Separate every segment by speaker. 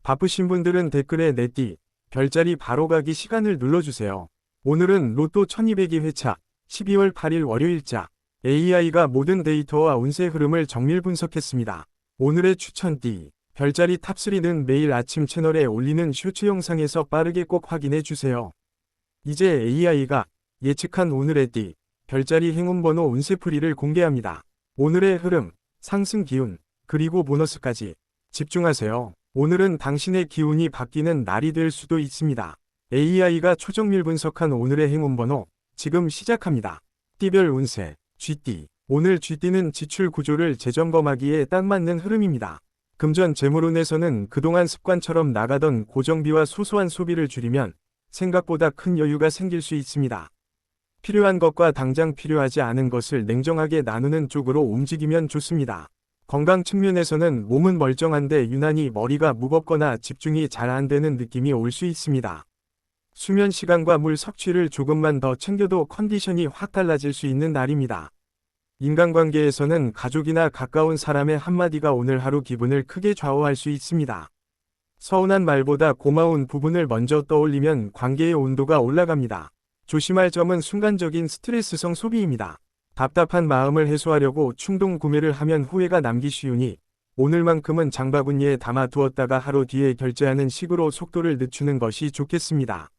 Speaker 1: 바쁘신 분들은 댓글에 내띠, 별자리 바로 가기 시간을 눌러주세요. 오늘은 로또 1202회차 12월 8일 월요일자 AI가 모든 데이터와 운세 흐름을 정밀 분석했습니다. 오늘의 추천띠, 별자리 탑3는 매일 아침 채널에 올리는 쇼츠 영상에서 빠르게 꼭 확인해 주세요. 이제 AI가 예측한 오늘의 띠, 별자리 행운번호 운세풀이를 공개합니다. 오늘의 흐름, 상승 기운, 그리고 보너스까지 집중하세요. 오늘은 당신의 기운이 바뀌는 날이 될 수도 있습니다. AI가 초정밀 분석한 오늘의 행운번호, 지금 시작합니다. 띠별 운세, 쥐띠. 오늘 쥐띠는 지출 구조를 재점검하기에 딱 맞는 흐름입니다. 금전 재물운에서는 그동안 습관처럼 나가던 고정비와 소소한 소비를 줄이면 생각보다 큰 여유가 생길 수 있습니다. 필요한 것과 당장 필요하지 않은 것을 냉정하게 나누는 쪽으로 움직이면 좋습니다. 건강 측면에서는 몸은 멀쩡한데 유난히 머리가 무겁거나 집중이 잘 안 되는 느낌이 올 수 있습니다. 수면 시간과 물 섭취를 조금만 더 챙겨도 컨디션이 확 달라질 수 있는 날입니다. 인간관계에서는 가족이나 가까운 사람의 한마디가 오늘 하루 기분을 크게 좌우할 수 있습니다. 서운한 말보다 고마운 부분을 먼저 떠올리면 관계의 온도가 올라갑니다. 조심할 점은 순간적인 스트레스성 소비입니다. 답답한 마음을 해소하려고 충동 구매를 하면 후회가 남기 쉬우니 오늘만큼은 장바구니에 담아 두었다가 하루 뒤에 결제하는 식으로 속도를 늦추는 것이 좋겠습니다.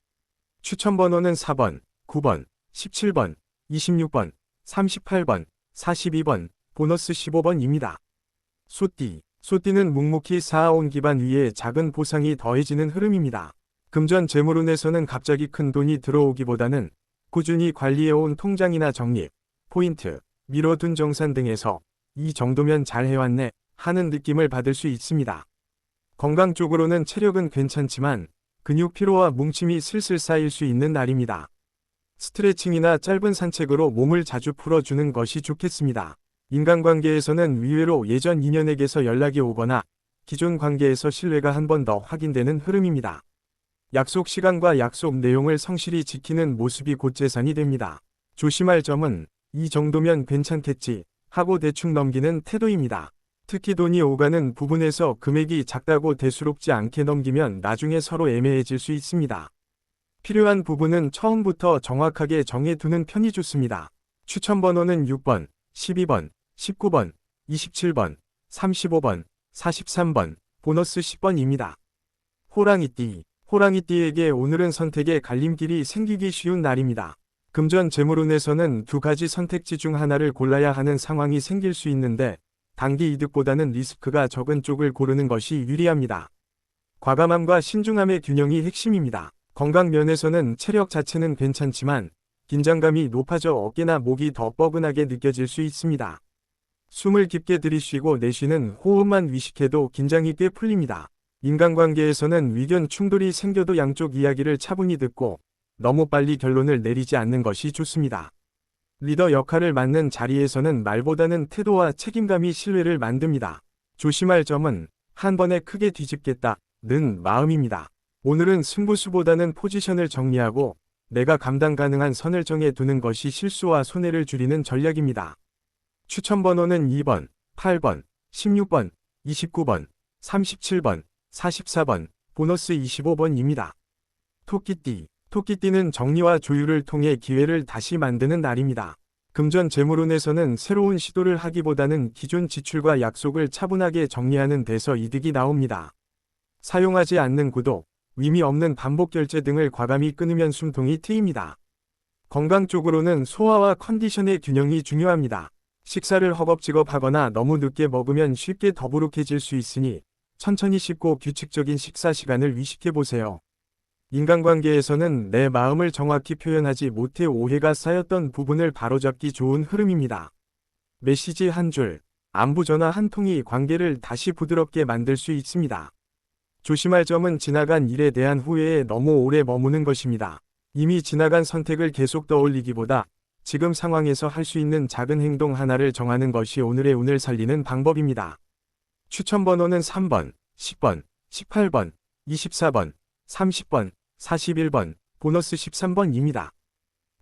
Speaker 1: 추천 번호는 4번, 9번, 17번, 26번, 38번, 42번, 보너스 15번입니다. 소띠. 소띠는 묵묵히 쌓아온 기반 위에 작은 보상이 더해지는 흐름입니다. 금전 재물운에서는 갑자기 큰 돈이 들어오기보다는 꾸준히 관리해온 통장이나 적립, 포인트, 미뤄둔 정산 등에서 이 정도면 잘 해왔네 하는 느낌을 받을 수 있습니다. 건강 쪽으로는 체력은 괜찮지만 근육 피로와 뭉침이 슬슬 쌓일 수 있는 날입니다. 스트레칭이나 짧은 산책으로 몸을 자주 풀어주는 것이 좋겠습니다. 인간관계에서는 의외로 예전 인연에게서 연락이 오거나 기존 관계에서 신뢰가 한 번 더 확인되는 흐름입니다. 약속 시간과 약속 내용을 성실히 지키는 모습이 곧 재산이 됩니다. 조심할 점은 이 정도면 괜찮겠지 하고 대충 넘기는 태도입니다. 특히 돈이 오가는 부분에서 금액이 작다고 대수롭지 않게 넘기면 나중에 서로 애매해질 수 있습니다. 필요한 부분은 처음부터 정확하게 정해두는 편이 좋습니다. 추천 번호는 6번, 12번, 19번, 27번, 35번, 43번, 보너스 10번입니다. 호랑이띠. 호랑이띠에게 오늘은 선택의 갈림길이 생기기 쉬운 날입니다. 금전 재물운에서는 두 가지 선택지 중 하나를 골라야 하는 상황이 생길 수 있는데 단기 이득보다는 리스크가 적은 쪽을 고르는 것이 유리합니다. 과감함과 신중함의 균형이 핵심입니다. 건강 면에서는 체력 자체는 괜찮지만 긴장감이 높아져 어깨나 목이 더 뻐근하게 느껴질 수 있습니다. 숨을 깊게 들이쉬고 내쉬는 호흡만 위식해도 긴장이 꽤 풀립니다. 인간관계에서는 의견 충돌이 생겨도 양쪽 이야기를 차분히 듣고 너무 빨리 결론을 내리지 않는 것이 좋습니다. 리더 역할을 맡는 자리에서는 말보다는 태도와 책임감이 신뢰를 만듭니다. 조심할 점은 한 번에 크게 뒤집겠다는 마음입니다. 오늘은 승부수보다는 포지션을 정리하고 내가 감당 가능한 선을 정해 두는 것이 실수와 손해를 줄이는 전략입니다. 추천 번호는 2번, 8번, 16번, 29번, 37번, 44번, 보너스 25번입니다. 토끼띠. 토끼띠는 정리와 조율을 통해 기회를 다시 만드는 날입니다. 금전 재물운에서는 새로운 시도를 하기보다는 기존 지출과 약속을 차분하게 정리하는 데서 이득이 나옵니다. 사용하지 않는 구독, 의미 없는 반복 결제 등을 과감히 끊으면 숨통이 트입니다. 건강 쪽으로는 소화와 컨디션의 균형이 중요합니다. 식사를 허겁지겁 하거나 너무 늦게 먹으면 쉽게 더부룩해질 수 있으니 천천히 씹고 규칙적인 식사 시간을 위식해보세요. 인간관계에서는 내 마음을 정확히 표현하지 못해 오해가 쌓였던 부분을 바로잡기 좋은 흐름입니다. 메시지 한 줄, 안부 전화 한 통이 관계를 다시 부드럽게 만들 수 있습니다. 조심할 점은 지나간 일에 대한 후회에 너무 오래 머무는 것입니다. 이미 지나간 선택을 계속 떠올리기보다 지금 상황에서 할 수 있는 작은 행동 하나를 정하는 것이 오늘의 운을 살리는 방법입니다. 추천 번호는 3번, 10번, 18번, 24번, 30번, 41번, 보너스 13번입니다.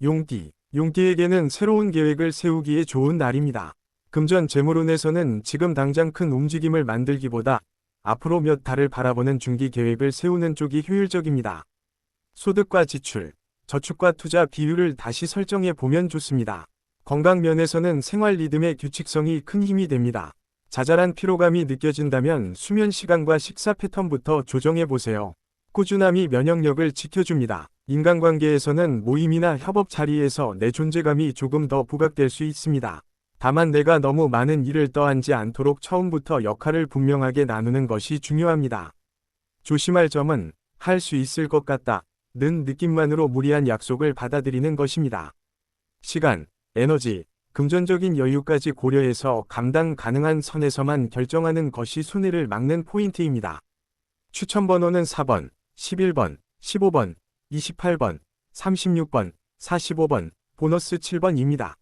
Speaker 1: 용띠. 용띠에게는 새로운 계획을 세우기에 좋은 날입니다. 금전 재물운에서는 지금 당장 큰 움직임을 만들기보다 앞으로 몇 달을 바라보는 중기 계획을 세우는 쪽이 효율적입니다. 소득과 지출, 저축과 투자 비율을 다시 설정해 보면 좋습니다. 건강 면에서는 생활 리듬의 규칙성이 큰 힘이 됩니다. 자잘한 피로감이 느껴진다면 수면 시간과 식사 패턴부터 조정해 보세요. 꾸준함이 면역력을 지켜줍니다. 인간관계에서는 모임이나 협업 자리에서 내 존재감이 조금 더 부각될 수 있습니다. 다만 내가 너무 많은 일을 떠안지 않도록 처음부터 역할을 분명하게 나누는 것이 중요합니다. 조심할 점은 할 수 있을 것 같다 는 느낌만으로 무리한 약속을 받아들이는 것입니다. 시간, 에너지, 금전적인 여유까지 고려해서 감당 가능한 선에서만 결정하는 것이 손해를 막는 포인트입니다. 추천 번호는 4번, 11번, 15번, 28번, 36번, 45번, 보너스 7번입니다.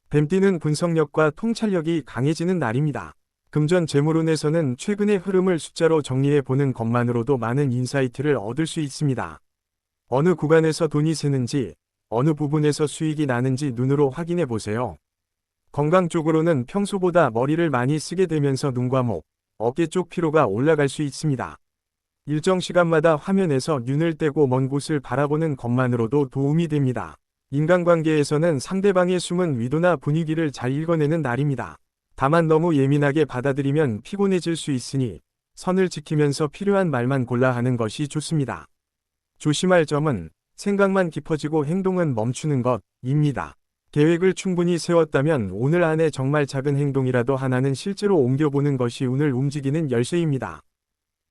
Speaker 1: 뱀띠는 분석력과 통찰력이 강해지는 날입니다. 금전 재물운에서는 최근의 흐름을 숫자로 정리해보는 것만으로도 많은 인사이트를 얻을 수 있습니다. 어느 구간에서 돈이 새는지, 어느 부분에서 수익이 나는지 눈으로 확인해보세요. 건강 쪽으로는 평소보다 머리를 많이 쓰게 되면서 눈과 목, 어깨 쪽 피로가 올라갈 수 있습니다. 일정 시간마다 화면에서 눈을 떼고 먼 곳을 바라보는 것만으로도 도움이 됩니다. 인간관계에서는 상대방의 숨은 위도나 분위기를 잘 읽어내는 날입니다. 다만 너무 예민하게 받아들이면 피곤해질 수 있으니 선을 지키면서 필요한 말만 골라 하는 것이 좋습니다. 조심할 점은 생각만 깊어지고 행동은 멈추는 것입니다. 계획을 충분히 세웠다면 오늘 안에 정말 작은 행동이라도 하나는 실제로 옮겨보는 것이 운을 움직이는 열쇠입니다.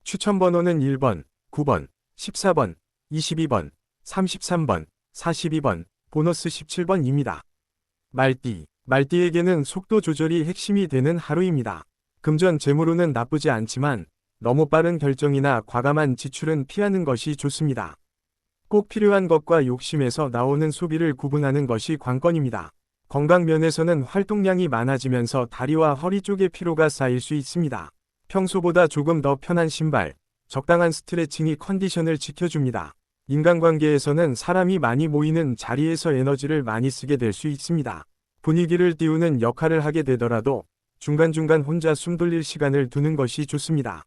Speaker 1: 추천 번호는 1번, 9번, 14번, 22번, 33번, 42번, 보너스 17번입니다. 말띠에게는 속도 조절이 핵심이 되는 하루입니다. 금전 재물운은 나쁘지 않지만 너무 빠른 결정이나 과감한 지출은 피하는 것이 좋습니다. 꼭 필요한 것과 욕심에서 나오는 소비를 구분하는 것이 관건입니다. 건강 면에서는 활동량이 많아지면서 다리와 허리 쪽에 피로가 쌓일 수 있습니다. 평소보다 조금 더 편한 신발, 적당한 스트레칭이 컨디션을 지켜줍니다. 인간관계에서는 사람이 많이 모이는 자리에서 에너지를 많이 쓰게 될 수 있습니다. 분위기를 띄우는 역할을 하게 되더라도 중간중간 혼자 숨 돌릴 시간을 두는 것이 좋습니다.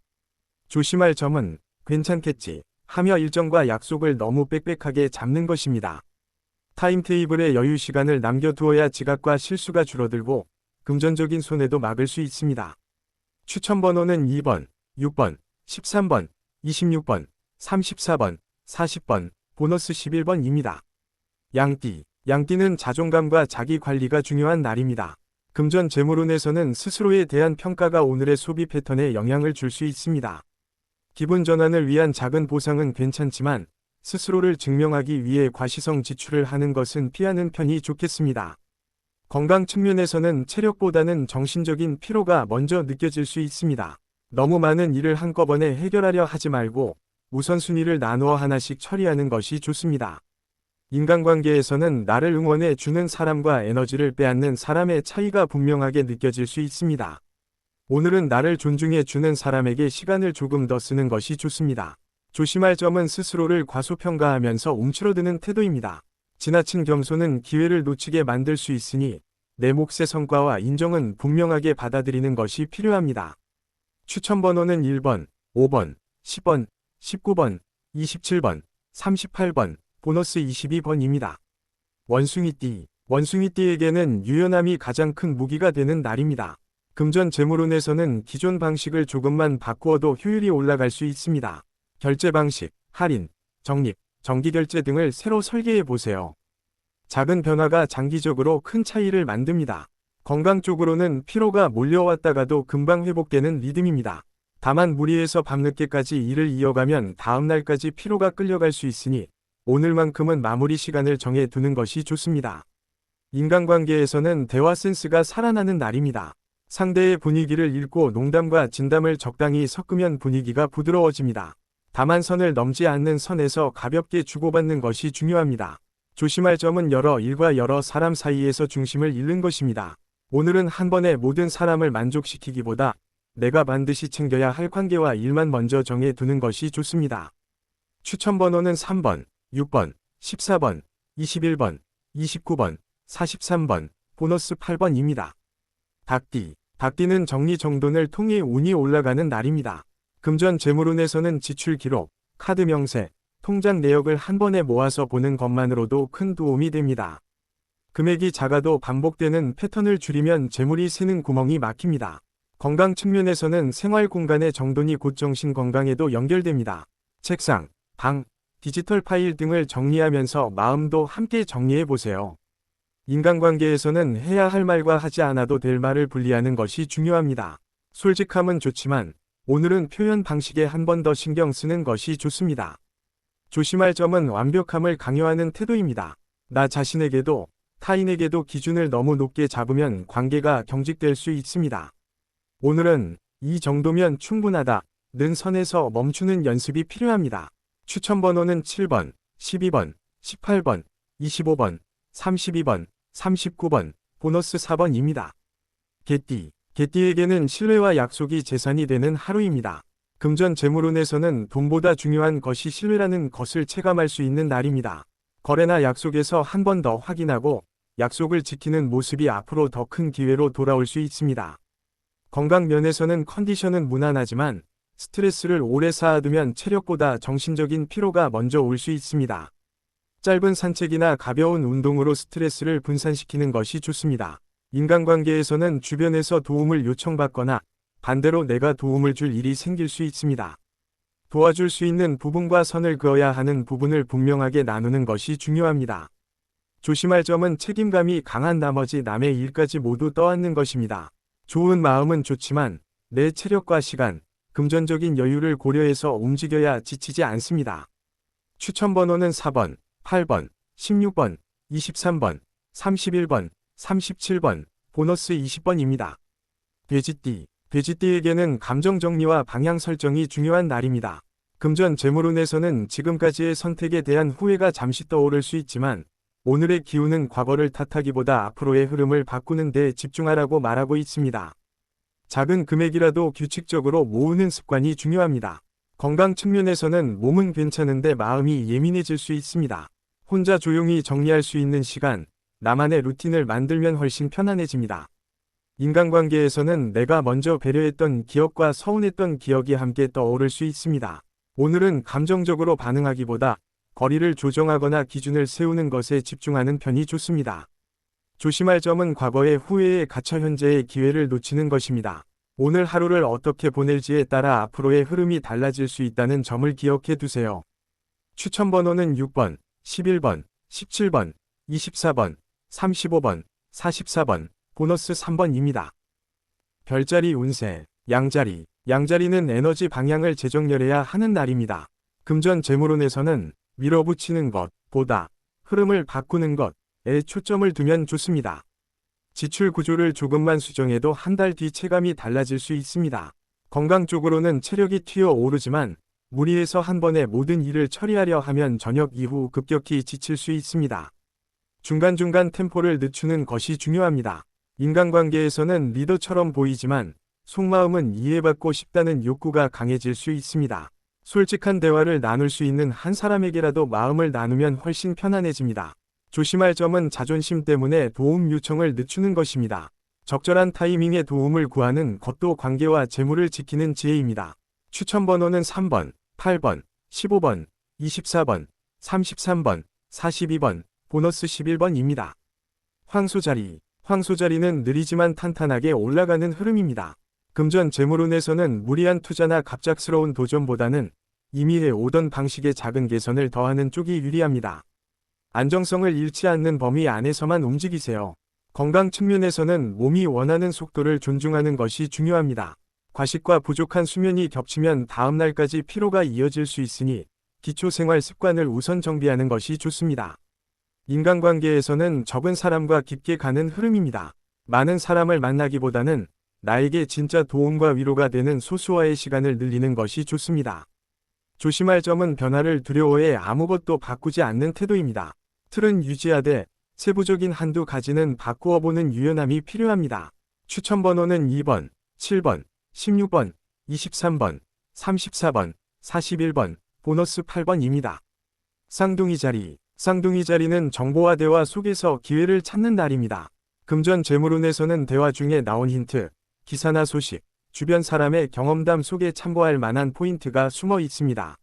Speaker 1: 조심할 점은 괜찮겠지 하며 일정과 약속을 너무 빽빽하게 잡는 것입니다. 타임테이블에 여유 시간을 남겨두어야 지각과 실수가 줄어들고 금전적인 손해도 막을 수 있습니다. 추천 번호는 2번, 6번, 13번, 26번, 34번, 40번, 보너스 11번입니다. 양띠는 자존감과 자기 관리가 중요한 날입니다. 금전 재물운에서는 스스로에 대한 평가가 오늘의 소비 패턴에 영향을 줄 수 있습니다. 기분 전환을 위한 작은 보상은 괜찮지만 스스로를 증명하기 위해 과시성 지출을 하는 것은 피하는 편이 좋겠습니다. 건강 측면에서는 체력보다는 정신적인 피로가 먼저 느껴질 수 있습니다. 너무 많은 일을 한꺼번에 해결하려 하지 말고 우선순위를 나누어 하나씩 처리하는 것이 좋습니다. 인간관계에서는 나를 응원해 주는 사람과 에너지를 빼앗는 사람의 차이가 분명하게 느껴질 수 있습니다. 오늘은 나를 존중해 주는 사람에게 시간을 조금 더 쓰는 것이 좋습니다. 조심할 점은 스스로를 과소평가하면서 움츠러드는 태도입니다. 지나친 겸손은 기회를 놓치게 만들 수 있으니 내 몫의 성과와 인정은 분명하게 받아들이는 것이 필요합니다. 추천 번호는 1번, 5번, 10번, 19번, 27번, 38번, 보너스 22번입니다. 원숭이띠에게는 유연함이 가장 큰 무기가 되는 날입니다. 금전 재물운에서는 기존 방식을 조금만 바꾸어도 효율이 올라갈 수 있습니다. 결제 방식, 할인, 적립, 정기결제 등을 새로 설계해 보세요. 작은 변화가 장기적으로 큰 차이를 만듭니다. 건강 쪽으로는 피로가 몰려왔다가도 금방 회복되는 리듬입니다. 다만 무리해서 밤늦게까지 일을 이어가면 다음날까지 피로가 끌려갈 수 있으니 오늘만큼은 마무리 시간을 정해 두는 것이 좋습니다. 인간관계에서는 대화 센스가 살아나는 날입니다. 상대의 분위기를 읽고 농담과 진담을 적당히 섞으면 분위기가 부드러워집니다. 다만 선을 넘지 않는 선에서 가볍게 주고받는 것이 중요합니다. 조심할 점은 여러 일과 여러 사람 사이에서 중심을 잃는 것입니다. 오늘은 한 번에 모든 사람을 만족시키기보다 내가 반드시 챙겨야 할 관계와 일만 먼저 정해 두는 것이 좋습니다. 추천 번호는 3번, 6번, 14번, 21번, 29번, 43번, 보너스 8번입니다. 닭띠는 정리정돈을 통해 운이 올라가는 날입니다. 금전 재물운에서는 지출 기록, 카드 명세, 통장 내역을 한 번에 모아서 보는 것만으로도 큰 도움이 됩니다. 금액이 작아도 반복되는 패턴을 줄이면 재물이 새는 구멍이 막힙니다. 건강 측면에서는 생활 공간의 정돈이 곧 정신 건강에도 연결됩니다. 책상, 방, 디지털 파일 등을 정리하면서 마음도 함께 정리해 보세요. 인간관계에서는 해야 할 말과 하지 않아도 될 말을 분리하는 것이 중요합니다. 솔직함은 좋지만 오늘은 표현 방식에 한 번 더 신경 쓰는 것이 좋습니다. 조심할 점은 완벽함을 강요하는 태도입니다. 나 자신에게도 타인에게도 기준을 너무 높게 잡으면 관계가 경직될 수 있습니다. 오늘은 이 정도면 충분하다는 선에서 멈추는 연습이 필요합니다. 추천 번호는 7번, 12번, 18번, 25번, 32번, 39번, 보너스 4번입니다. 개띠에게는 신뢰와 약속이 재산이 되는 하루입니다. 금전 재물운에서는 돈보다 중요한 것이 신뢰라는 것을 체감할 수 있는 날입니다. 거래나 약속에서 한 번 더 확인하고 약속을 지키는 모습이 앞으로 더 큰 기회로 돌아올 수 있습니다. 건강 면에서는 컨디션은 무난하지만 스트레스를 오래 쌓아두면 체력보다 정신적인 피로가 먼저 올 수 있습니다. 짧은 산책이나 가벼운 운동으로 스트레스를 분산시키는 것이 좋습니다. 인간관계에서는 주변에서 도움을 요청받거나 반대로 내가 도움을 줄 일이 생길 수 있습니다. 도와줄 수 있는 부분과 선을 그어야 하는 부분을 분명하게 나누는 것이 중요합니다. 조심할 점은 책임감이 강한 나머지 남의 일까지 모두 떠안는 것입니다. 좋은 마음은 좋지만 내 체력과 시간, 금전적인 여유를 고려해서 움직여야 지치지 않습니다. 추천 번호는 4번, 8번, 16번, 23번, 31번, 37번, 보너스 20번입니다. 돼지띠에게는 감정 정리와 방향 설정이 중요한 날입니다. 금전 재물운에서는 지금까지의 선택에 대한 후회가 잠시 떠오를 수 있지만 오늘의 기운은 과거를 탓하기보다 앞으로의 흐름을 바꾸는 데 집중하라고 말하고 있습니다. 작은 금액이라도 규칙적으로 모으는 습관이 중요합니다. 건강 측면에서는 몸은 괜찮은데 마음이 예민해질 수 있습니다. 혼자 조용히 정리할 수 있는 시간, 나만의 루틴을 만들면 훨씬 편안해집니다. 인간관계에서는 내가 먼저 배려했던 기억과 서운했던 기억이 함께 떠오를 수 있습니다. 오늘은 감정적으로 반응하기보다 거리를 조정하거나 기준을 세우는 것에 집중하는 편이 좋습니다. 조심할 점은 과거의 후회에 갇혀 현재의 기회를 놓치는 것입니다. 오늘 하루를 어떻게 보낼지에 따라 앞으로의 흐름이 달라질 수 있다는 점을 기억해 두세요. 추천 번호는 6번, 11번, 17번, 24번, 35번, 44번, 보너스 3번입니다. 별자리 운세, 양자리는 에너지 방향을 재정렬해야 하는 날입니다. 금전 재물운에서는 밀어붙이는 것보다 흐름을 바꾸는 것에 초점을 두면 좋습니다. 지출 구조를 조금만 수정해도 한 달 뒤 체감이 달라질 수 있습니다. 건강 쪽으로는 체력이 튀어오르지만 무리해서 한 번에 모든 일을 처리하려 하면 저녁 이후 급격히 지칠 수 있습니다. 중간중간 템포를 늦추는 것이 중요합니다. 인간관계에서는 리더처럼 보이지만 속마음은 이해받고 싶다는 욕구가 강해질 수 있습니다. 솔직한 대화를 나눌 수 있는 한 사람에게라도 마음을 나누면 훨씬 편안해집니다. 조심할 점은 자존심 때문에 도움 요청을 늦추는 것입니다. 적절한 타이밍에 도움을 구하는 것도 관계와 재물을 지키는 지혜입니다. 추천 번호는 3번, 8번, 15번, 24번, 33번, 42번, 보너스 11번입니다. 황소자리는 느리지만 탄탄하게 올라가는 흐름입니다. 금전 재물운에서는 무리한 투자나 갑작스러운 도전보다는 이미 해오던 방식의 작은 개선을 더하는 쪽이 유리합니다. 안정성을 잃지 않는 범위 안에서만 움직이세요. 건강 측면에서는 몸이 원하는 속도를 존중하는 것이 중요합니다. 과식과 부족한 수면이 겹치면 다음 날까지 피로가 이어질 수 있으니 기초 생활 습관을 우선 정비하는 것이 좋습니다. 인간관계에서는 적은 사람과 깊게 가는 흐름입니다. 많은 사람을 만나기보다는 나에게 진짜 도움과 위로가 되는 소수와의 시간을 늘리는 것이 좋습니다. 조심할 점은 변화를 두려워해 아무것도 바꾸지 않는 태도입니다. 틀은 유지하되 세부적인 한두 가지는 바꾸어 보는 유연함이 필요합니다. 추천 번호는 2번, 7번, 16번, 23번, 34번, 41번, 보너스 8번입니다. 쌍둥이자리는 정보와 대화 속에서 기회를 찾는 날입니다. 금전 재물운에서는 대화 중에 나온 힌트, 기사나 소식, 주변 사람의 경험담 속에 참고할 만한 포인트가 숨어 있습니다.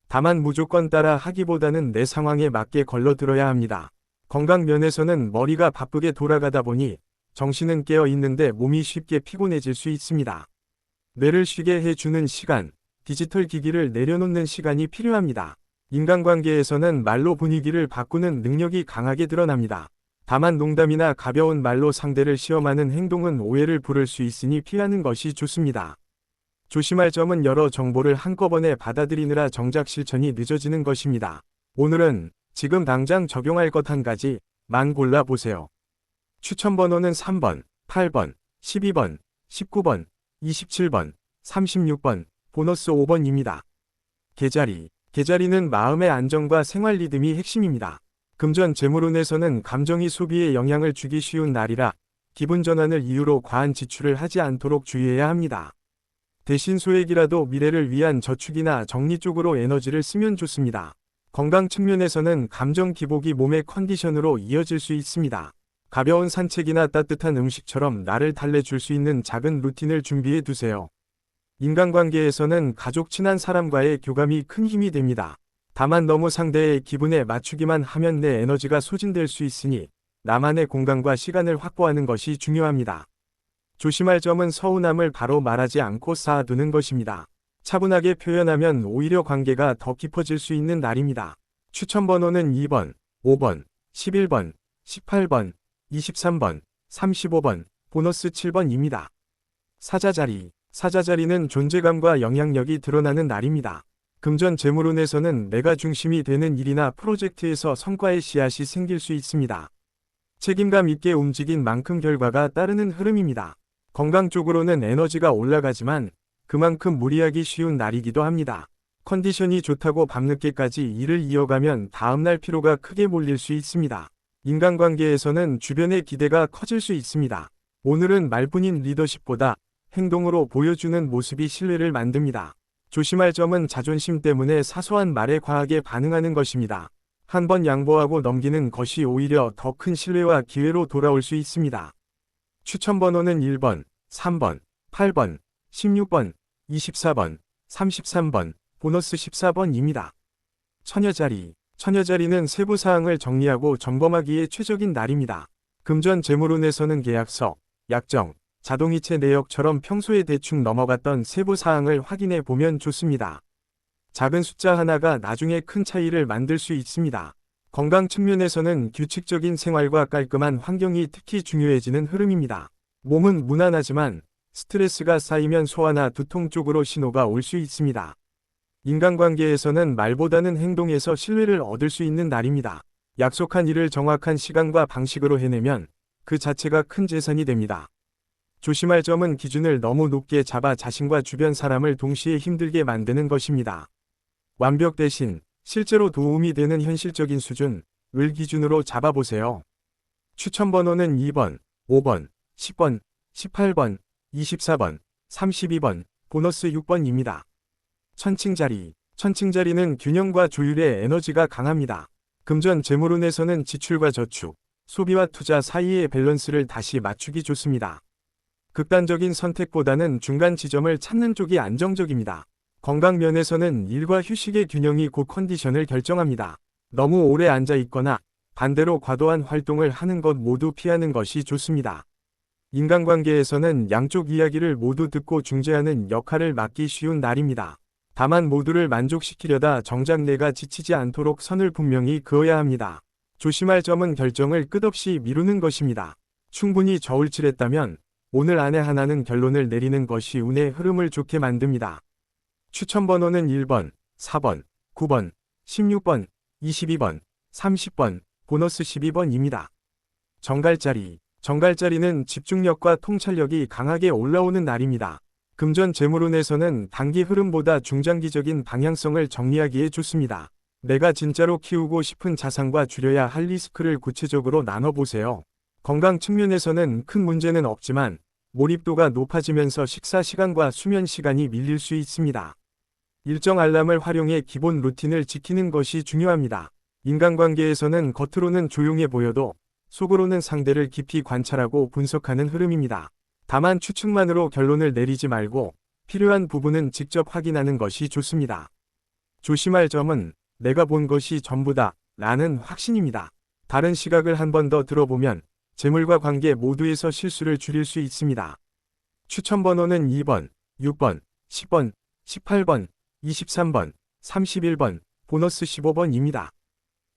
Speaker 1: 다만 무조건 따라 하기보다는 내 상황에 맞게 걸러들어야 합니다. 건강 면에서는 머리가 바쁘게 돌아가다 보니 정신은 깨어 있는데 몸이 쉽게 피곤해질 수 있습니다. 뇌를 쉬게 해주는 시간, 디지털 기기를 내려놓는 시간이 필요합니다. 인간관계에서는 말로 분위기를 바꾸는 능력이 강하게 드러납니다. 다만 농담이나 가벼운 말로 상대를 시험하는 행동은 오해를 부를 수 있으니 피하는 것이 좋습니다. 조심할 점은 여러 정보를 한꺼번에 받아들이느라 정작 실천이 늦어지는 것입니다. 오늘은 지금 당장 적용할 것 한 가지만 골라보세요. 추천 번호는 3번, 8번, 12번, 19번, 27번, 36번, 보너스 5번입니다. 계자리는 마음의 안정과 생활 리듬이 핵심입니다. 금전 재물운에서는 감정이 소비에 영향을 주기 쉬운 날이라 기분 전환을 이유로 과한 지출을 하지 않도록 주의해야 합니다. 대신 소액이라도 미래를 위한 저축이나 정리 쪽으로 에너지를 쓰면 좋습니다. 건강 측면에서는 감정 기복이 몸의 컨디션으로 이어질 수 있습니다. 가벼운 산책이나 따뜻한 음식처럼 나를 달래줄 수 있는 작은 루틴을 준비해 두세요. 인간관계에서는 가족 친한 사람과의 교감이 큰 힘이 됩니다. 다만 너무 상대의 기분에 맞추기만 하면 내 에너지가 소진될 수 있으니 나만의 공간과 시간을 확보하는 것이 중요합니다. 조심할 점은 서운함을 바로 말하지 않고 쌓아두는 것입니다. 차분하게 표현하면 오히려 관계가 더 깊어질 수 있는 날입니다. 추천 번호는 2번, 5번, 11번, 18번, 23번, 35번, 보너스 7번입니다. 사자자리는 존재감과 영향력이 드러나는 날입니다. 금전 재물운에서는 내가 중심이 되는 일이나 프로젝트에서 성과의 씨앗이 생길 수 있습니다. 책임감 있게 움직인 만큼 결과가 따르는 흐름입니다. 건강 쪽으로는 에너지가 올라가지만 그만큼 무리하기 쉬운 날이기도 합니다. 컨디션이 좋다고 밤늦게까지 일을 이어가면 다음날 피로가 크게 몰릴 수 있습니다. 인간관계에서는 주변의 기대가 커질 수 있습니다. 오늘은 말뿐인 리더십보다 행동으로 보여주는 모습이 신뢰를 만듭니다. 조심할 점은 자존심 때문에 사소한 말에 과하게 반응하는 것입니다. 한번 양보하고 넘기는 것이 오히려 더 큰 신뢰와 기회로 돌아올 수 있습니다. 추천 번호는 1번, 3번, 8번, 16번, 24번, 33번, 보너스 14번입니다. 처녀자리는 세부사항을 정리하고 점검하기에 최적인 날입니다. 금전 재물운에서는 계약서, 약정, 자동이체 내역처럼 평소에 대충 넘어갔던 세부사항을 확인해 보면 좋습니다. 작은 숫자 하나가 나중에 큰 차이를 만들 수 있습니다. 건강 측면에서는 규칙적인 생활과 깔끔한 환경이 특히 중요해지는 흐름입니다. 몸은 무난하지만 스트레스가 쌓이면 소화나 두통 쪽으로 신호가 올 수 있습니다. 인간관계에서는 말보다는 행동에서 신뢰를 얻을 수 있는 날입니다. 약속한 일을 정확한 시간과 방식으로 해내면 그 자체가 큰 재산이 됩니다. 조심할 점은 기준을 너무 높게 잡아 자신과 주변 사람을 동시에 힘들게 만드는 것입니다. 완벽 대신 실제로 도움이 되는 현실적인 수준을 기준으로 잡아보세요. 추천 번호는 2번, 5번, 10번, 18번, 24번, 32번, 보너스 6번입니다. 천칭자리는 균형과 조율의 에너지가 강합니다. 금전 재물운에서는 지출과 저축, 소비와 투자 사이의 밸런스를 다시 맞추기 좋습니다. 극단적인 선택보다는 중간 지점을 찾는 쪽이 안정적입니다. 건강 면에서는 일과 휴식의 균형이 곧 컨디션을 결정합니다. 너무 오래 앉아 있거나 반대로 과도한 활동을 하는 것 모두 피하는 것이 좋습니다. 인간관계에서는 양쪽 이야기를 모두 듣고 중재하는 역할을 맡기 쉬운 날입니다. 다만 모두를 만족시키려다 정작 내가 지치지 않도록 선을 분명히 그어야 합니다. 조심할 점은 결정을 끝없이 미루는 것입니다. 충분히 저울질했다면 오늘 안에 하나는 결론을 내리는 것이 운의 흐름을 좋게 만듭니다. 추천 번호는 1번, 4번, 9번, 16번, 22번, 30번, 보너스 12번입니다. 정갈자리는 집중력과 통찰력이 강하게 올라오는 날입니다. 금전 재물운에서는 단기 흐름보다 중장기적인 방향성을 정리하기에 좋습니다. 내가 진짜로 키우고 싶은 자산과 줄여야 할 리스크를 구체적으로 나눠보세요. 건강 측면에서는 큰 문제는 없지만 몰입도가 높아지면서 식사 시간과 수면 시간이 밀릴 수 있습니다. 일정 알람을 활용해 기본 루틴을 지키는 것이 중요합니다. 인간관계에서는 겉으로는 조용해 보여도 속으로는 상대를 깊이 관찰하고 분석하는 흐름입니다. 다만 추측만으로 결론을 내리지 말고 필요한 부분은 직접 확인하는 것이 좋습니다. 조심할 점은 내가 본 것이 전부다 라는 확신입니다. 다른 시각을 한 번 더 들어보면 재물과 관계 모두에서 실수를 줄일 수 있습니다. 추천 번호는 2번, 6번, 10번, 18번, 23번, 31번, 보너스 15번입니다.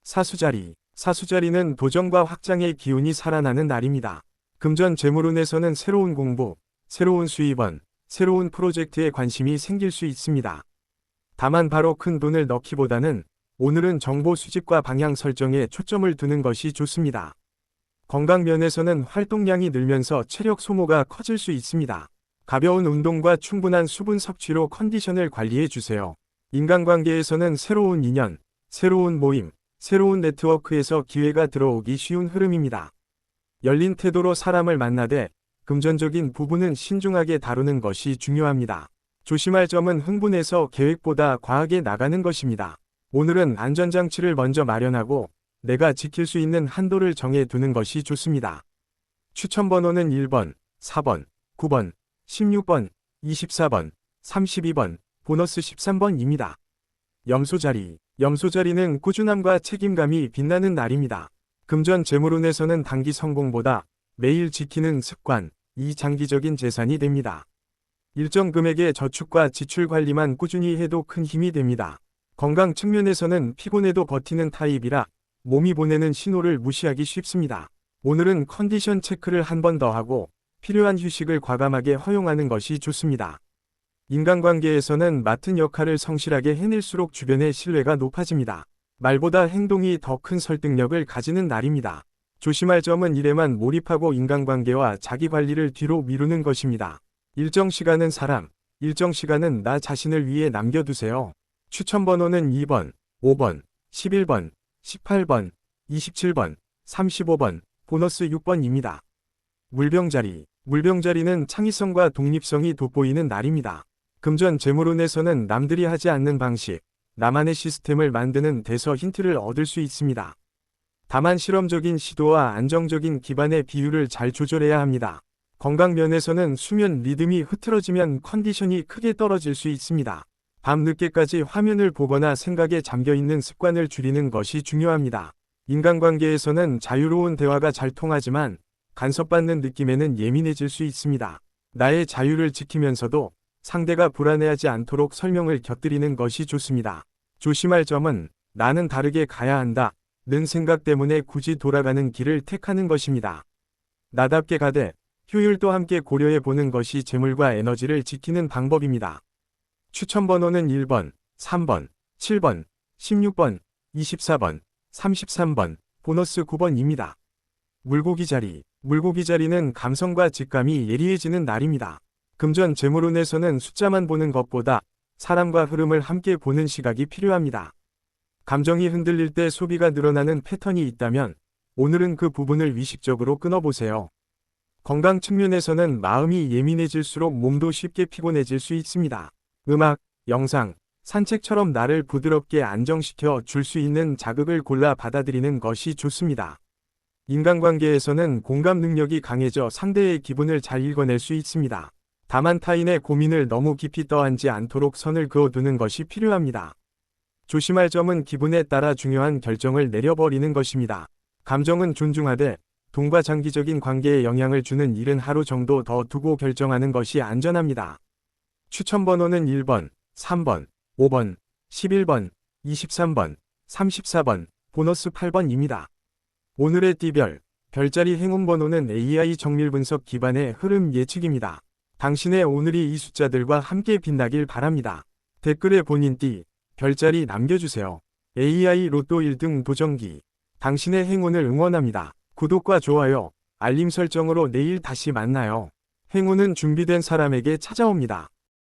Speaker 1: 사수자리. 사수자리는 도전과 확장의 기운이 살아나는 날입니다. 금전 재물운에서는 새로운 공부, 새로운 수입원, 새로운 프로젝트에 관심이 생길 수 있습니다. 다만 바로 큰 돈을 넣기보다는 오늘은 정보 수집과 방향 설정에 초점을 두는 것이 좋습니다. 건강 면에서는 활동량이 늘면서 체력 소모가 커질 수 있습니다. 가벼운 운동과 충분한 수분 섭취로 컨디션을 관리해 주세요. 인간관계에서는 새로운 인연, 새로운 모임, 새로운 네트워크에서 기회가 들어오기 쉬운 흐름입니다. 열린 태도로 사람을 만나되 금전적인 부분은 신중하게 다루는 것이 중요합니다. 조심할 점은 흥분해서 계획보다 과하게 나가는 것입니다. 오늘은 안전장치를 먼저 마련하고 내가 지킬 수 있는 한도를 정해 두는 것이 좋습니다. 추천 번호는 1번, 4번, 9번, 16번, 24번, 32번, 보너스 13번입니다. 염소자리. 염소자리는 꾸준함과 책임감이 빛나는 날입니다. 금전 재물운에서는 단기 성공보다 매일 지키는 습관이 장기적인 재산이 됩니다. 일정 금액의 저축과 지출 관리만 꾸준히 해도 큰 힘이 됩니다. 건강 측면에서는 피곤해도 버티는 타입이라 몸이 보내는 신호를 무시하기 쉽습니다. 오늘은 컨디션 체크를 한 번 더 하고 필요한 휴식을 과감하게 허용하는 것이 좋습니다. 인간관계에서는 맡은 역할을 성실하게 해낼수록 주변의 신뢰가 높아집니다. 말보다 행동이 더 큰 설득력을 가지는 날입니다. 조심할 점은 일에만 몰입하고 인간관계와 자기관리를 뒤로 미루는 것입니다. 일정 시간은 사람, 일정 시간은 나 자신을 위해 남겨두세요. 추천 번호는 2번, 5번, 11번, 18번, 27번, 35번, 보너스 6번입니다. 물병자리. 물병자리는 창의성과 독립성이 돋보이는 날입니다. 금전 재물운에서는 남들이 하지 않는 방식, 나만의 시스템을 만드는 데서 힌트를 얻을 수 있습니다. 다만 실험적인 시도와 안정적인 기반의 비율을 잘 조절해야 합니다. 건강 면에서는 수면 리듬이 흐트러지면 컨디션이 크게 떨어질 수 있습니다. 밤 늦게까지 화면을 보거나 생각에 잠겨있는 습관을 줄이는 것이 중요합니다. 인간관계에서는 자유로운 대화가 잘 통하지만 간섭받는 느낌에는 예민해질 수 있습니다. 나의 자유를 지키면서도 상대가 불안해하지 않도록 설명을 곁들이는 것이 좋습니다. 조심할 점은 나는 다르게 가야 한다 는 생각 때문에 굳이 돌아가는 길을 택하는 것입니다. 나답게 가되 효율도 함께 고려해 보는 것이 재물과 에너지를 지키는 방법입니다. 추천 번호는 1번, 3번, 7번, 16번, 24번, 33번, 보너스 9번입니다. 물고기 자리. 물고기 자리는 감성과 직감이 예리해지는 날입니다. 금전 재물운에서는 숫자만 보는 것보다 사람과 흐름을 함께 보는 시각이 필요합니다. 감정이 흔들릴 때 소비가 늘어나는 패턴이 있다면 오늘은 그 부분을 의식적으로 끊어보세요. 건강 측면에서는 마음이 예민해질수록 몸도 쉽게 피곤해질 수 있습니다. 음악, 영상, 산책처럼 나를 부드럽게 안정시켜 줄 수 있는 자극을 골라 받아들이는 것이 좋습니다. 인간관계에서는 공감 능력이 강해져 상대의 기분을 잘 읽어낼 수 있습니다. 다만 타인의 고민을 너무 깊이 떠안지 않도록 선을 그어두는 것이 필요합니다. 조심할 점은 기분에 따라 중요한 결정을 내려버리는 것입니다. 감정은 존중하되 돈과 장기적인 관계에 영향을 주는 일은 하루 정도 더 두고 결정하는 것이 안전합니다. 추천 번호는 1번, 3번, 5번, 11번, 23번, 34번, 보너스 8번입니다. 오늘의 띠별, 별자리 행운 번호는 AI 정밀 분석 기반의 흐름 예측입니다. 당신의 오늘이 이 숫자들과 함께 빛나길 바랍니다. 댓글에 본인 띠, 별자리 남겨주세요. AI 로또 1등 도전기. 당신의 행운을 응원합니다. 구독과 좋아요, 알림 설정으로 내일 다시 만나요. 행운은 준비된 사람에게 찾아옵니다.